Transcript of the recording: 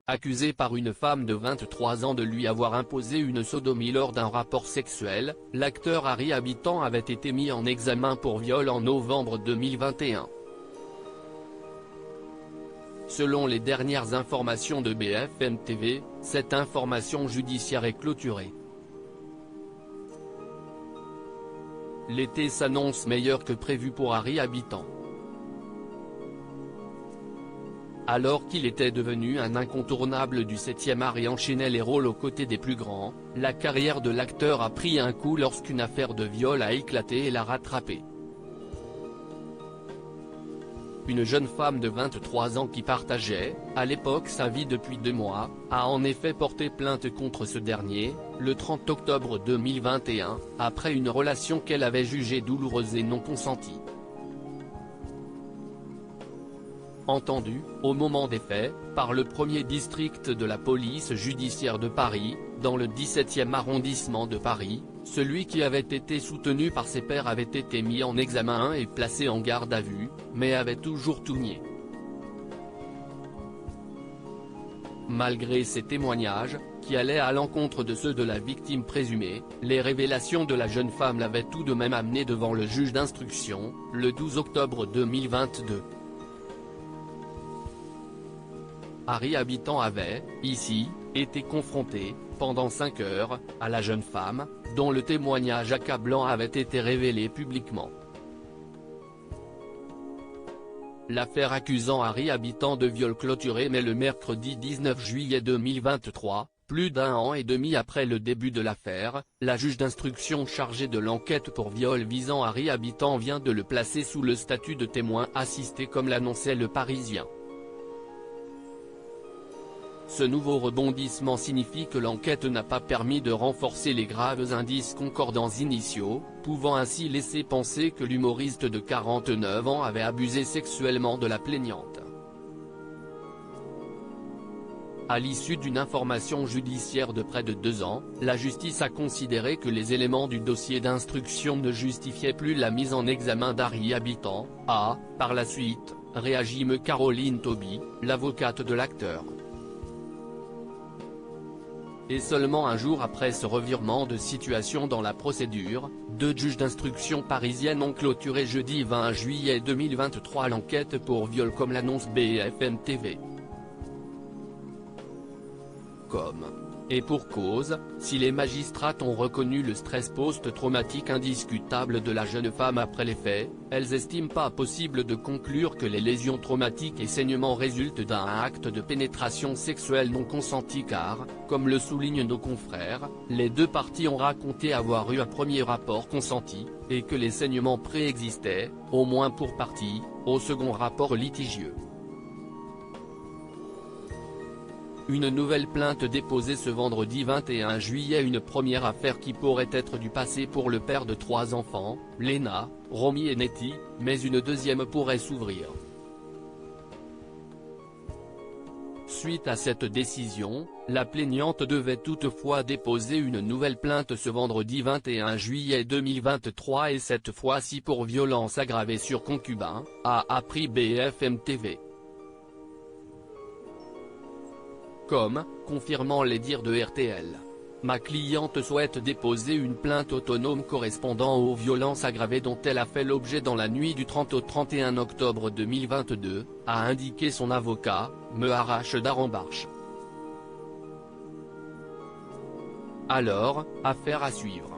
accusé par une femme de 23 ans de lui avoir imposé une sodomie lors d'un rapport sexuel, l'acteur Harry Habitant avait été mis en examen pour viol en novembre 2021. Selon les dernières informations de BFM TV, cette information judiciaire est clôturée. L'été s'annonce meilleur que prévu pour Harry Habitant. Alors qu'il était devenu un incontournable du 7e art et enchaînait les rôles aux côtés des plus grands, la carrière de l'acteur a pris un coup lorsqu'une affaire de viol a éclaté et l'a rattrapé. Une jeune femme de 23 ans qui partageait, à l'époque sa vie depuis 2 mois, a en effet porté plainte contre ce dernier, le 30 octobre 2021, après une relation qu'elle avait jugée douloureuse et non consentie. Entendu, au moment des faits, par le 1er district de la police judiciaire de Paris, dans le 17e arrondissement de Paris, celui qui avait été soutenu par ses pairs avait été mis en examen et placé en garde à vue, mais avait toujours tout nié. Malgré ces témoignages, qui allaient à l'encontre de ceux de la victime présumée, les révélations de la jeune femme l'avaient tout de même amené devant le juge d'instruction, le 12 octobre 2022. Harry Habitant avait, ici, été confronté, pendant 5 heures, à la jeune femme, dont le témoignage accablant avait été révélé publiquement. L'affaire accusant Harry Habitant de viol clôturée mais le mercredi 19 juillet 2023, plus d'1 an et demi après le début de l'affaire, la juge d'instruction chargée de l'enquête pour viol visant Harry Habitant vient de le placer sous le statut de témoin assisté comme l'annonçait Le Parisien. Ce nouveau rebondissement signifie que l'enquête n'a pas permis de renforcer les graves indices concordants initiaux, pouvant ainsi laisser penser que l'humoriste de 49 ans avait abusé sexuellement de la plaignante. À l'issue d'une information judiciaire de près de 2 ans, la justice a considéré que les éléments du dossier d'instruction ne justifiaient plus la mise en examen d'Harry Habitant, a, par la suite, réagi Caroline Toby, l'avocate de l'acteur. Et seulement un jour après ce revirement de situation dans la procédure, 2 juges d'instruction parisiennes ont clôturé jeudi 20 juillet 2023 l'enquête pour viol comme l'annonce BFM TV. Et pour cause, si les magistrats ont reconnu le stress post-traumatique indiscutable de la jeune femme après les faits, elles estiment pas possible de conclure que les lésions traumatiques et saignements résultent d'un acte de pénétration sexuelle non consenti car, comme le soulignent nos confrères, les 2 parties ont raconté avoir eu un premier rapport consenti, et que les saignements préexistaient, au moins pour partie, au second rapport litigieux. Une nouvelle plainte déposée ce vendredi 21 juillet, une première affaire qui pourrait être du passé pour le père de 3 enfants, Léna, Romy et Nettie, mais une deuxième pourrait s'ouvrir. Suite à cette décision, la plaignante devait toutefois déposer une nouvelle plainte ce vendredi 21 juillet 2023 et cette fois-ci pour violence aggravée sur concubin, a appris BFM TV. Confirmant les dires de RTL. Ma cliente souhaite déposer une plainte autonome correspondant aux violences aggravées dont elle a fait l'objet dans la nuit du 30 au 31 octobre 2022, a indiqué son avocat, Meharache Darambarche. Alors, affaire à suivre.